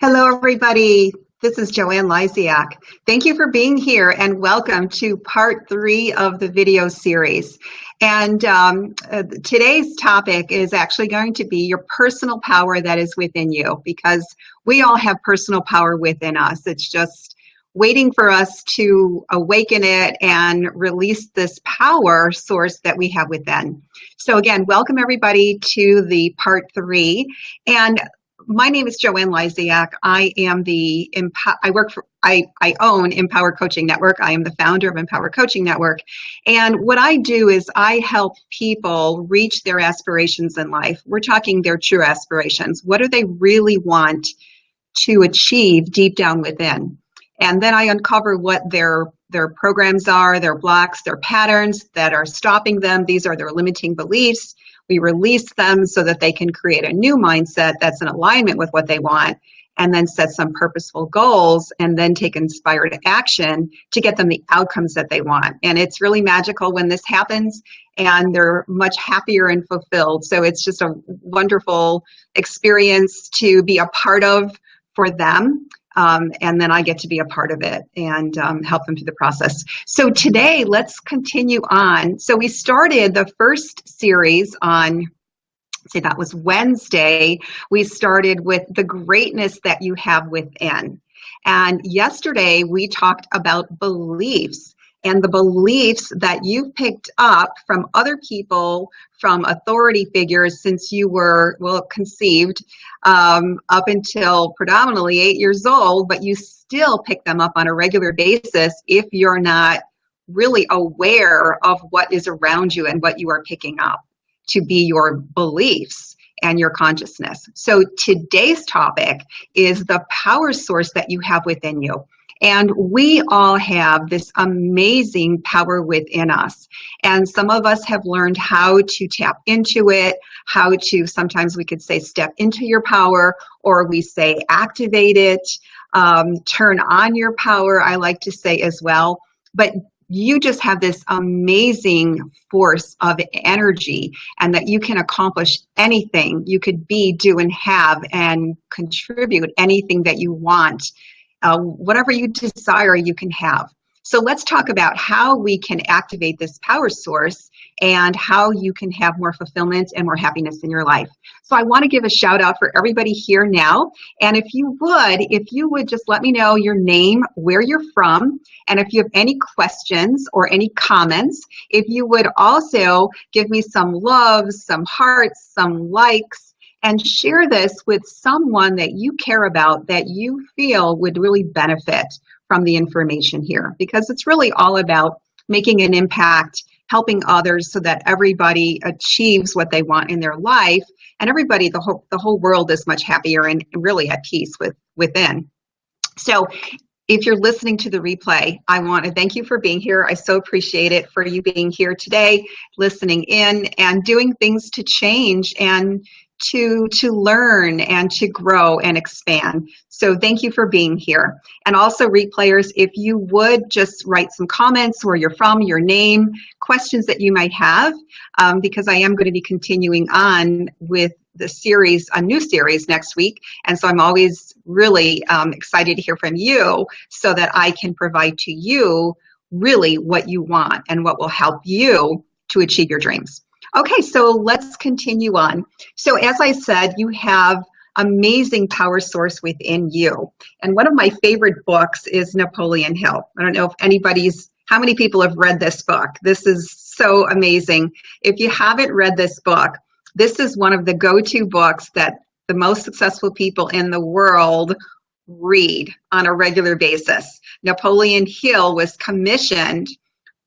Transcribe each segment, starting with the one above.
Hello, everybody. This is Joanne Lysiak. Thank you for being here and welcome to part 3 of the video series. And today's topic is actually going to be your personal power that is within you, because we all have personal power within us. It's just waiting for us to awaken it and release this power source that we have within. So again, welcome everybody to the part 3. And my name is Joanne Lysiak. I own Empower Coaching Network. I am the founder of Empower Coaching Network. And what I do is I help people reach their aspirations in life. We're talking their true aspirations. What do they really want to achieve deep down within? And then I uncover what their programs are, their blocks, their patterns that are stopping them. These are their limiting beliefs. We release them so that they can create a new mindset that's in alignment with what they want, and then set some purposeful goals, and then take inspired action to get them the outcomes that they want. And it's really magical when this happens, and they're much happier and fulfilled. So it's just a wonderful experience to be a part of for them. And then I get to be a part of it and help them through the process. So today, let's continue on. So we started the first series on, say that was Wednesday. We started with the greatness that you have within. And yesterday, we talked about beliefs and the beliefs that you've picked up from other people, from authority figures since you were, conceived up until predominantly 8 years old, but you still pick them up on a regular basis if you're not really aware of what is around you and what you are picking up to be your beliefs and your consciousness. So today's topic is the power source that you have within you. And we all have this amazing power within us. And some of us have learned how to tap into it, how to, sometimes we could say, step into your power, or we say activate it, turn on your power, I like to say as well. But you just have this amazing force of energy, and that you can accomplish anything. You could be, do, and have, and contribute anything that you want. Whatever you desire, you can have. So let's talk about how we can activate this power source and how you can have more fulfillment and more happiness in your life. So I want to give a shout out for everybody here now. And if you would just let me know your name, where you're from, and if you have any questions or any comments, if you would also give me some loves, some hearts, some likes, and share this with someone that you care about, that you feel would really benefit from the information here, because it's really all about making an impact, helping others so that everybody achieves what they want in their life, and everybody, the whole world is much happier and really at peace within. So if you're listening to the replay, I want to thank you for being here. I so appreciate it for you being here today, listening in and doing things to change and to learn and to grow and expand. So thank you for being here. And also replayers, if you would just write some comments, where you're from, your name, questions that you might have, because I am going to be continuing on with the series, a new series next week. And so I'm always really excited to hear from you so that I can provide to you really what you want and what will help you to achieve your dreams. Okay, so let's continue on. So as I said, you have amazing power source within you. And one of my favorite books is Napoleon Hill. I don't know if how many people have read this book? This is so amazing. If you haven't read this book, this is one of the go-to books that the most successful people in the world read on a regular basis. Napoleon Hill was commissioned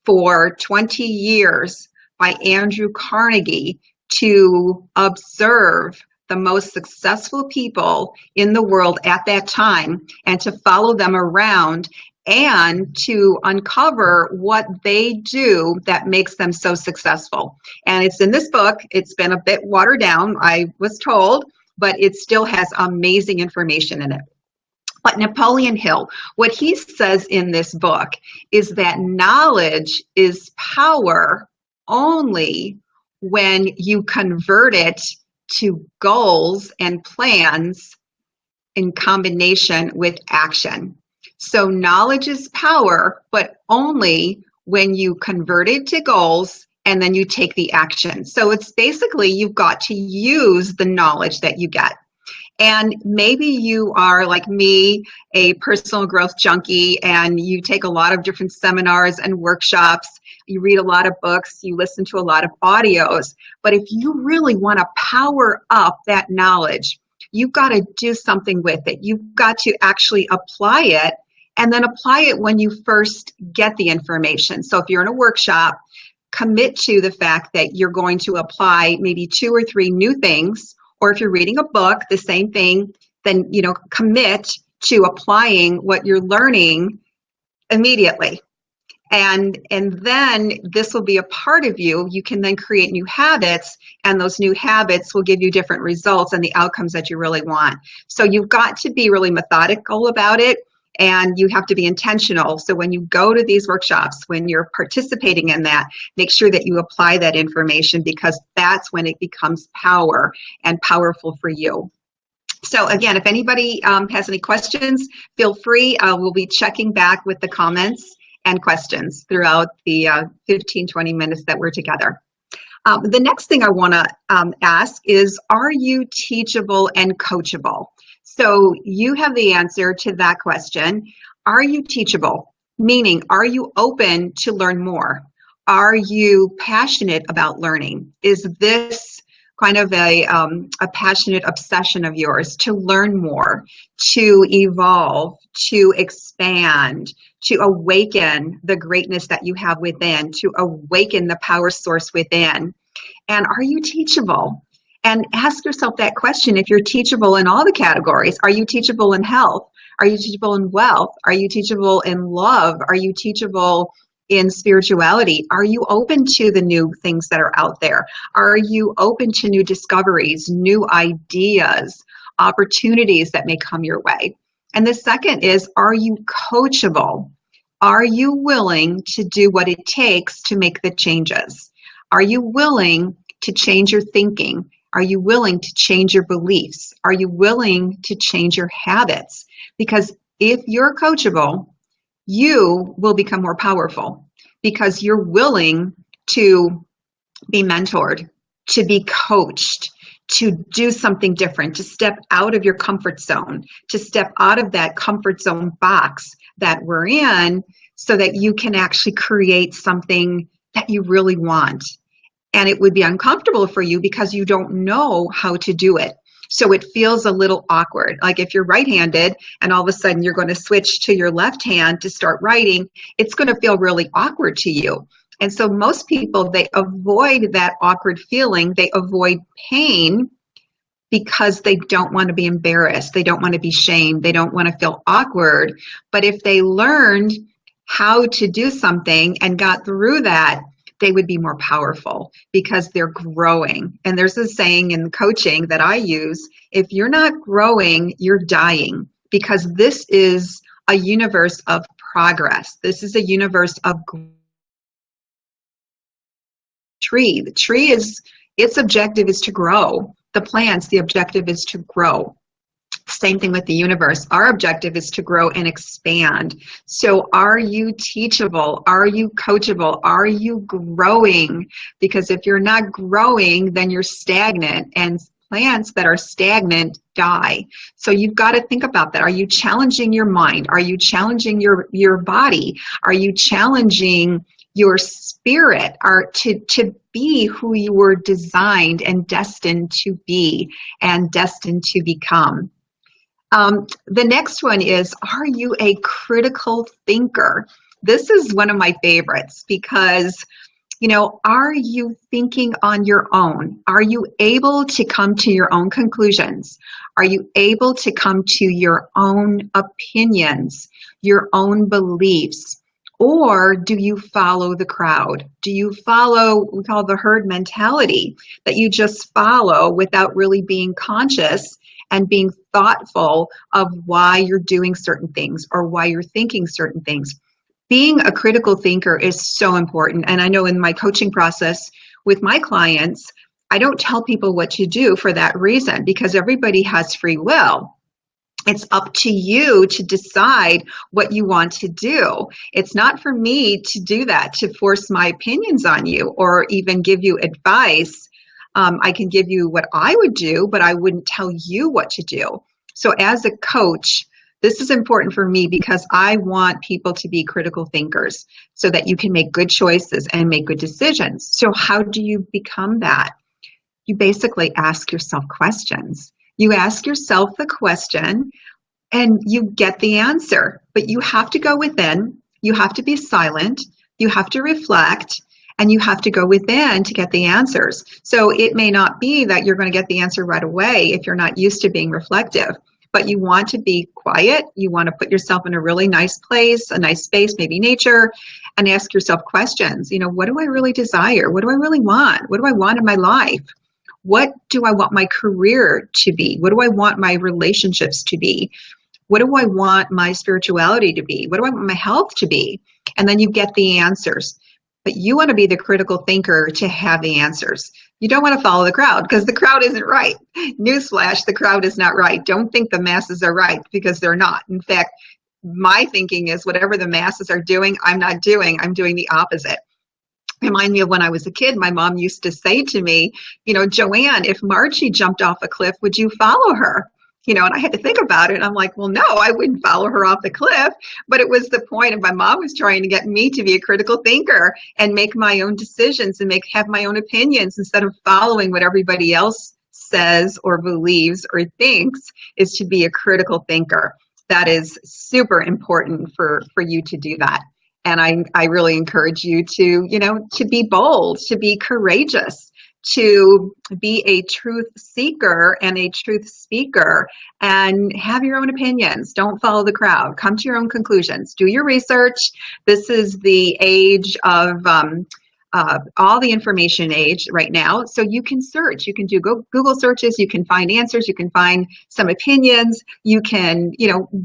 for 20 years by Andrew Carnegie to observe the most successful people in the world at that time and to follow them around and to uncover what they do that makes them so successful. And it's in this book. It's been a bit watered down, I was told, but it still has amazing information in it. But Napoleon Hill, what he says in this book is that knowledge is power only when you convert it to goals and plans in combination with action. So knowledge is power, but only when you convert it to goals and then you take the action. So it's basically you've got to use the knowledge that you get. And maybe you are like me, a personal growth junkie, and you take a lot of different seminars and workshops. You read a lot of books, you listen to a lot of audios. But if you really want to power up that knowledge, you've got to do something with it. You've got to actually apply it, and then apply it when you first get the information. So if you're in a workshop, commit to the fact that you're going to apply maybe 2 or 3 new things. Or if you're reading a book, the same thing, then, commit to applying what you're learning immediately. And then this will be a part of you. You can then create new habits, and those new habits will give you different results and the outcomes that you really want. So you've got to be really methodical about it, and you have to be intentional. So when you go to these workshops, when you're participating in that, make sure that you apply that information, because that's when it becomes power and powerful for you. So again, if anybody has any questions, feel free. We'll be checking back with the comments and questions throughout the 15-20 minutes that we're together. The next thing I want to ask is, are you teachable and coachable? So you have the answer to that question. Are you teachable? Meaning, are you open to learn more? Are you passionate about learning? Is this kind of a passionate obsession of yours to learn more, to evolve, to expand, to awaken the greatness that you have within, to awaken the power source within? And are you teachable? And ask yourself that question if you're teachable in all the categories. Are you teachable in health? Are you teachable in wealth? Are you teachable in love? Are you teachable in spirituality? Are you open to the new things that are out there? Are you open to new discoveries, new ideas, opportunities that may come your way? And the second is, are you coachable? Are you willing to do what it takes to make the changes? Are you willing to change your thinking? Are you willing to change your beliefs? Are you willing to change your habits? Because if you're coachable, you will become more powerful, because you're willing to be mentored, to be coached, to do something different, to step out of your comfort zone, to step out of that comfort zone box that we're in, so that you can actually create something that you really want. And it would be uncomfortable for you because you don't know how to do it. So it feels a little awkward. Like if you're right-handed and all of a sudden you're going to switch to your left hand to start writing, it's going to feel really awkward to you. And so most people, they avoid that awkward feeling. They avoid pain because they don't want to be embarrassed. They don't want to be shamed. They don't want to feel awkward. But if they learned how to do something and got through that, they would be more powerful because they're growing. And there's a saying in coaching that I use: if you're not growing, you're dying, because this is a universe of progress. This is a universe of tree. The tree is, its objective is to grow. The plants, the objective is to grow. Same thing with the universe. Our objective is to grow and expand. So are you teachable? Are you coachable? Are you growing? Because if you're not growing, then you're stagnant, and plants that are stagnant die. So you've got to think about that. Are you challenging your mind? Are you challenging your body? Are you challenging your spirit to be who you were designed and destined to be and destined to become? The next one is, are you a critical thinker? This is one of my favorites because, are you thinking on your own? Are you able to come to your own conclusions? Are you able to come to your own opinions, your own beliefs? Or do you follow the crowd? Do you follow what we call the herd mentality, that you just follow without really being conscious and being thoughtful of why you're doing certain things or why you're thinking certain things? Being a critical thinker is so important. And I know in my coaching process with my clients, I don't tell people what to do for that reason, because everybody has free will. It's up to you to decide what you want to do. It's not for me to do that, to force my opinions on you or even give you advice. I can give you what I would do, but I wouldn't tell you what to do. So as a coach, this is important for me because I want people to be critical thinkers so that you can make good choices and make good decisions. So how do you become that? You basically ask yourself questions. You ask yourself the question and you get the answer, but you have to go within, you have to be silent, you have to reflect, and you have to go within to get the answers. So it may not be that you're going to get the answer right away if you're not used to being reflective, but you want to be quiet. You want to put yourself in a really nice place, a nice space, maybe nature, and ask yourself questions. What do I really desire? What do I really want? What do I want in my life? What do I want my career to be? What do I want my relationships to be? What do I want my spirituality to be? What do I want my health to be? And then you get the answers. But you want to be the critical thinker to have the answers. You don't want to follow the crowd because the crowd isn't right. Newsflash, the crowd is not right. Don't think the masses are right because they're not. In fact, my thinking is whatever the masses are doing, I'm not doing. I'm doing the opposite. Remind me of when I was a kid, my mom used to say to me, Joanne, if Margie jumped off a cliff, would you follow her? And I had to think about it. And I'm like, well, no, I wouldn't follow her off the cliff. But it was the point of my mom was trying to get me to be a critical thinker and make my own decisions and have my own opinions instead of following what everybody else says or believes or thinks, is to be a critical thinker. That is super important for you to do that. And I really encourage you to be bold, to be courageous, to be a truth seeker and a truth speaker and have your own opinions. Don't follow the crowd. Come to your own conclusions. Do your research. This is the age of all the information age right now. So you can search. You can do Google searches. You can find answers. You can find some opinions. You can,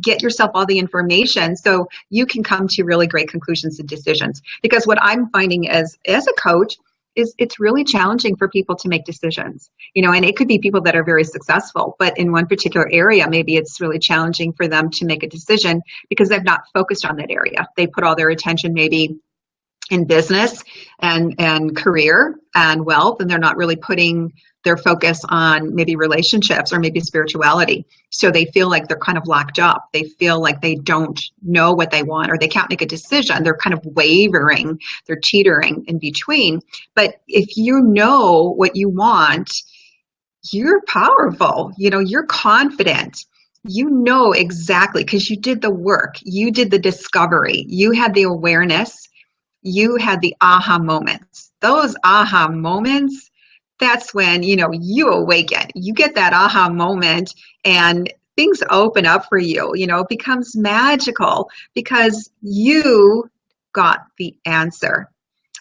get yourself all the information so you can come to really great conclusions and decisions. Because what I'm finding as a coach is it's really challenging for people to make decisions, and it could be people that are very successful, but in one particular area, maybe it's really challenging for them to make a decision because they've not focused on that area. They put all their attention maybe in business and career and wealth, and they're not really putting their focus on maybe relationships or maybe spirituality. So they feel like they're kind of locked up. They feel like they don't know what they want or they can't make a decision. They're kind of wavering. They're teetering in between. But if you know what you want, you're powerful. You're confident. You know exactly because you did the work. You did the discovery. You had the awareness. You had the aha moments. Those aha moments, that's when, you awaken. You get that aha moment and things open up for you. It becomes magical because you got the answer.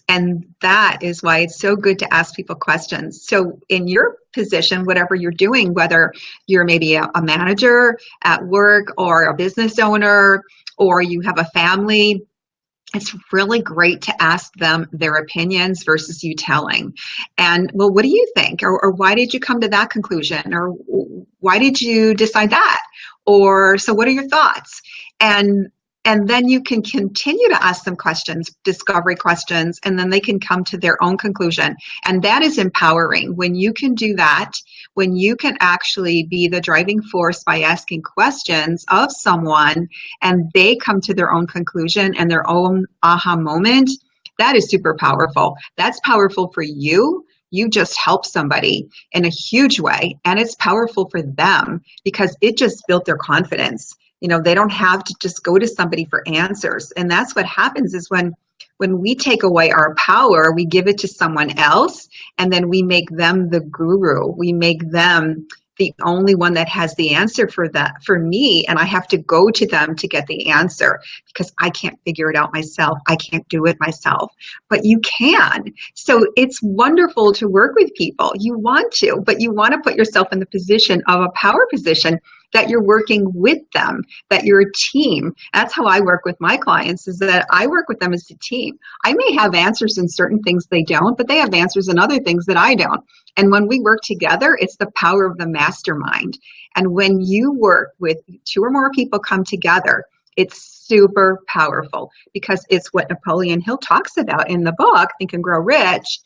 And that is why it's so good to ask people questions. So in your position, whatever you're doing, whether you're maybe a manager at work or a business owner, or you have a family, it's really great to ask them their opinions versus you telling. And, well, what do you think? Or why did you come to that conclusion? Or why did you decide that? Or, so what are your thoughts? And then you can continue to ask them questions, discovery questions, and then they can come to their own conclusion. And that is empowering. When you can do that, when you can actually be the driving force by asking questions of someone and they come to their own conclusion and their own aha moment, that is super powerful. That's powerful for you. You just help somebody in a huge way. And it's powerful for them because it just built their confidence. They don't have to just go to somebody for answers. And that's what happens is when we take away our power, we give it to someone else, and then we make them the guru. We make them the only one that has the answer for me, and I have to go to them to get the answer because I can't figure it out myself. I can't do it myself, but you can. So it's wonderful to work with people. You want to, but you want to put yourself in the position of a power position that you're working with them, that you're a team. That's how I work with my clients, is that I work with them as a team. I may have answers in certain things they don't, but they have answers in other things that I don't. And when we work together, it's the power of the mastermind. And when you work with 2 or more people come together, it's super powerful, because it's what Napoleon Hill talks about in the book, Think and Grow Rich,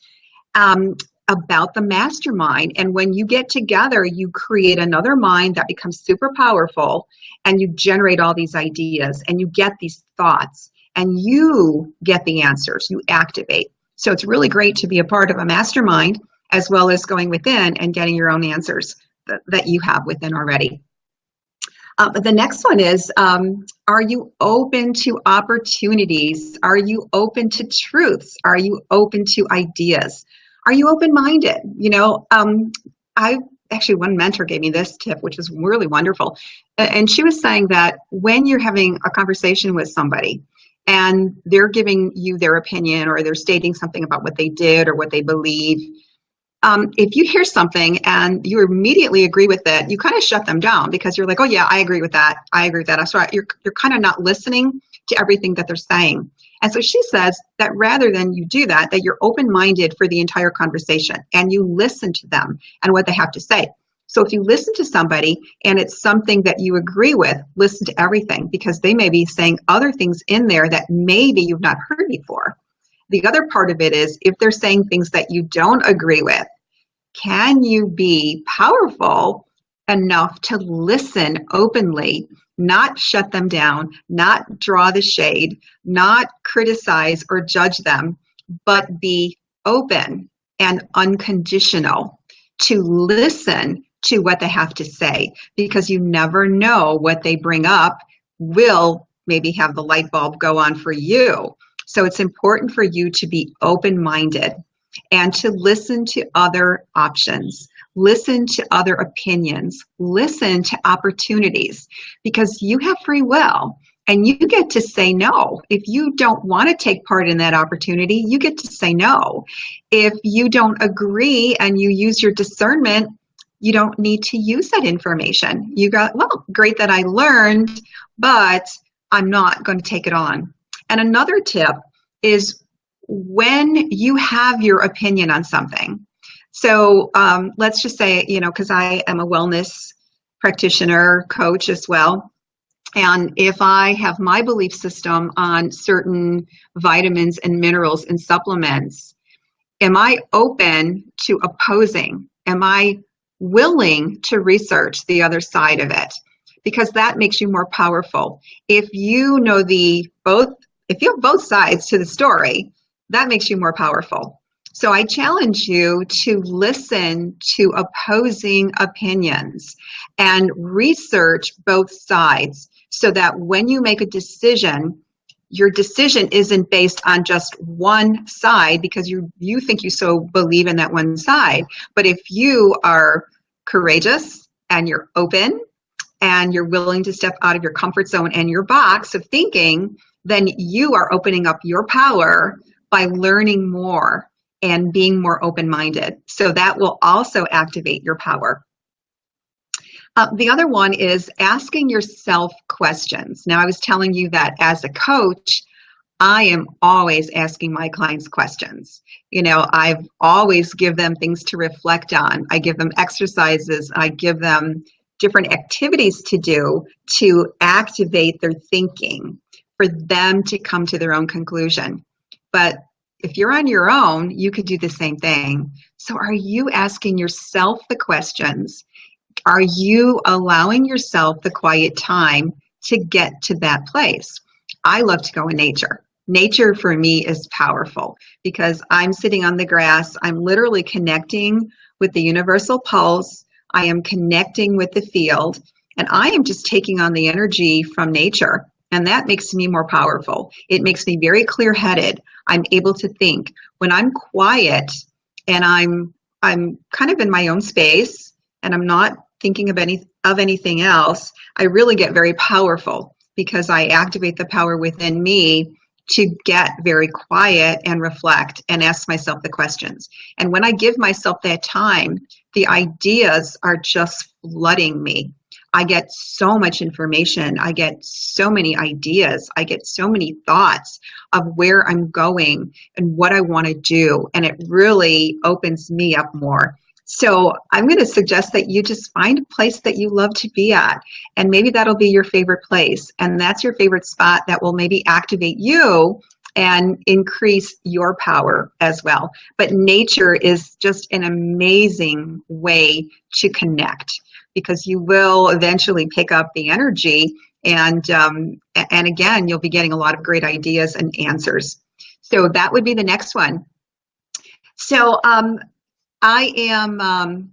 about the mastermind. And when you get together, you create another mind that becomes super powerful, and you generate all these ideas, and you get these thoughts, and you get the answers, you activate. So it's really great to be a part of a mastermind, as well as going within and getting your own answers that you have within already. But the next one is, are you open to opportunities? Are you open to truths? Are you open to ideas? Are you open-minded? You know, one mentor gave me this tip, which was really wonderful. And she was saying that when you're having a conversation with somebody and they're giving you their opinion, or they're stating something about what they did or what they believe, if you hear something and you immediately agree with it, you kind of shut them down, because you're like, oh yeah, I agree with that. I agree with that. I'm sorry. You're kind of not listening to everything that they're saying. And so she says that rather than you do that, that you're open-minded for the entire conversation, and you listen to them and what they have to say. So if you listen to somebody and it's something that you agree with, listen to everything, because they may be saying other things in there that maybe you've not heard before. The other part of it is, if they're saying things that you don't agree with, can you be powerful enough to listen openly, not shut them down, not draw the shade, not criticize or judge them, but be open and unconditional to listen to what they have to say, because you never know what they bring up will maybe have the light bulb go on for you. So it's important for you to be open-minded and to listen to other options, listen to other opinions, listen to opportunities, because you have free will and you get to say no. If you don't want to take part in that opportunity, you get to say no. If you don't agree and you use your discernment, you don't need to use that information. You go, well, great that I learned, but I'm not going to take it on. And another tip is, when you have your opinion on something. So let's just say, you know, because I am a wellness practitioner, coach as well. And if I have my belief system on certain vitamins and minerals and supplements, am I open to opposing? Am I willing to research the other side of it? Because that makes you more powerful. If you know if you have both sides to the story, that makes you more powerful. So I challenge you to listen to opposing opinions and research both sides, so that when you make a decision, your decision isn't based on just one side because you think you so believe in that one side. But if you are courageous and you're open and you're willing to step out of your comfort zone and your box of thinking, then you are opening up your power by learning more and being more open-minded. So that will also activate your power. The other one is asking yourself questions. Now, I was telling you that as a coach, I am always asking my clients questions. You know, I've always give them things to reflect on. I give them exercises. I give them different activities to do to activate their thinking, for them to come to their own conclusion. But if you're on your own, you could do the same thing. So are you asking yourself the questions? Are you allowing yourself the quiet time to get to that place? I love to go in nature. Nature for me is powerful, because I'm sitting on the grass. I'm literally connecting with the universal pulse. I am connecting with the field, and I am just taking on the energy from nature. And that makes me more powerful. It makes me very clear-headed. I'm able to think. When I'm quiet and I'm kind of in my own space and I'm not thinking of anything else, I really get very powerful, because I activate the power within me to get very quiet and reflect and ask myself the questions. And when I give myself that time, the ideas are just flooding me. I get so much information. I get so many ideas. I get so many thoughts of where I'm going and what I want to do. And it really opens me up more. So I'm going to suggest that you just find a place that you love to be at. And maybe that'll be your favorite place. And that's your favorite spot that will maybe activate you and increase your power as well. But nature is just an amazing way to connect, because you will eventually pick up the energy, and again, you'll be getting a lot of great ideas and answers. So that would be the next one. So I am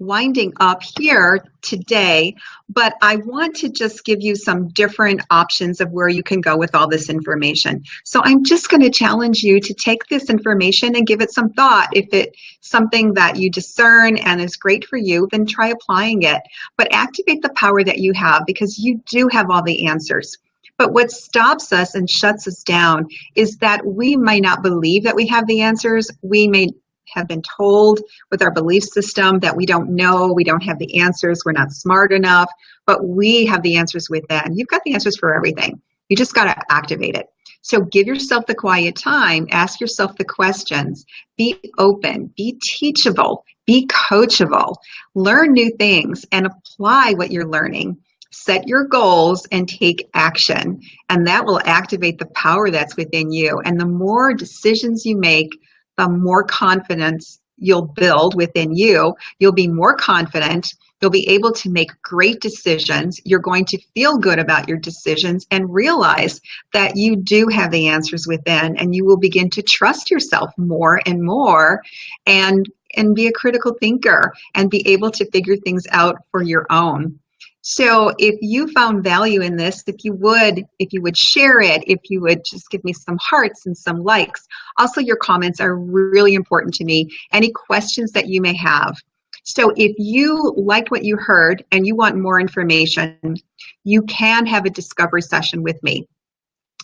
winding up here today, but I want to just give you some different options of where you can go with all this information. So I'm just going to challenge you to take this information and give it some thought. If it's something that you discern and is great for you, then try applying it. But activate the power that you have, because you do have all the answers. But what stops us and shuts us down is that we might not believe that we have the answers. We may have been told with our belief system that we don't know, we don't have the answers, we're not smart enough, but we have the answers within. You've got the answers for everything. You just got to activate it. So give yourself the quiet time, ask yourself the questions, be open, be teachable, be coachable, learn new things and apply what you're learning. Set your goals and take action, and that will activate the power that's within you. And the more decisions you make, the more confidence you'll build within you. You'll be more confident. You'll be able to make great decisions. You're going to feel good about your decisions and realize that you do have the answers within, and you will begin to trust yourself more and more, and be a critical thinker and be able to figure things out for your own. So if you found value in this, if you would share it, if you would just give me some hearts and some likes. Also, your comments are really important to me. Any questions that you may have. So if you liked what you heard and you want more information, you can have a discovery session with me.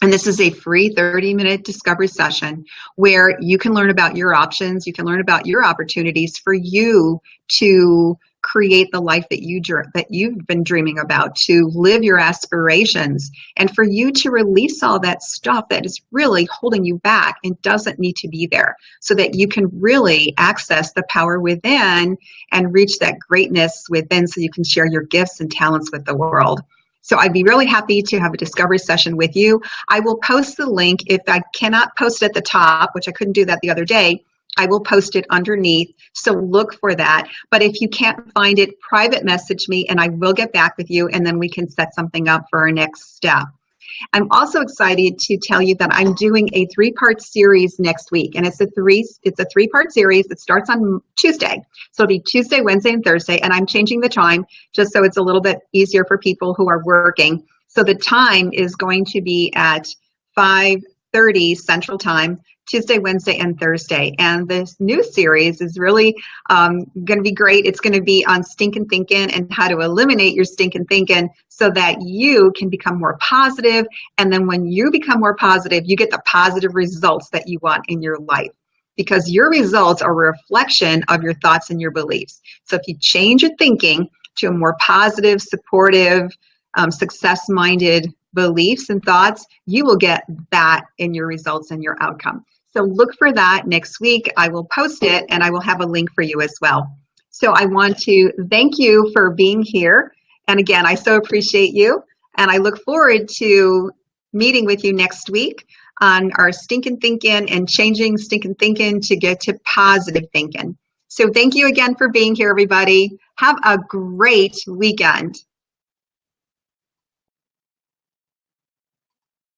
And this is a free 30-minute discovery session where you can learn about your options, you can learn about your opportunities for you to create the life that you've been dreaming about, to live your aspirations, and for you to release all that stuff that is really holding you back and doesn't need to be there, so that you can really access the power within and reach that greatness within, so you can share your gifts and talents with the world. So I'd be really happy to have a discovery session with you. I will post the link. If I cannot post it at the top, which I couldn't do that the other day, I will post it underneath, so look for that. But if you can't find it, private message me and I will get back with you, and then we can set something up for our next step. I'm also excited to tell you that I'm doing a 3-part series next week, and it's a 3-part series that starts on Tuesday. So it'll be Tuesday, Wednesday, and Thursday, and I'm changing the time just so it's a little bit easier for people who are working. So the time is going to be at 5:30 Central Time, Tuesday, Wednesday, and Thursday. And this new series is really going to be great. It's going to be on stinking thinking and how to eliminate your stinking thinking so that you can become more positive. And then when you become more positive, you get the positive results that you want in your life, because your results are a reflection of your thoughts and your beliefs. So if you change your thinking to a more positive, supportive, success-minded beliefs and thoughts, you will get that in your results and your outcome. So look for that next week. I will post it and I will have a link for you as well. So I want to thank you for being here. And again, I so appreciate you. And I look forward to meeting with you next week on our stinking thinking and changing stinking thinking to get to positive thinking. So thank you again for being here, everybody. Have a great weekend.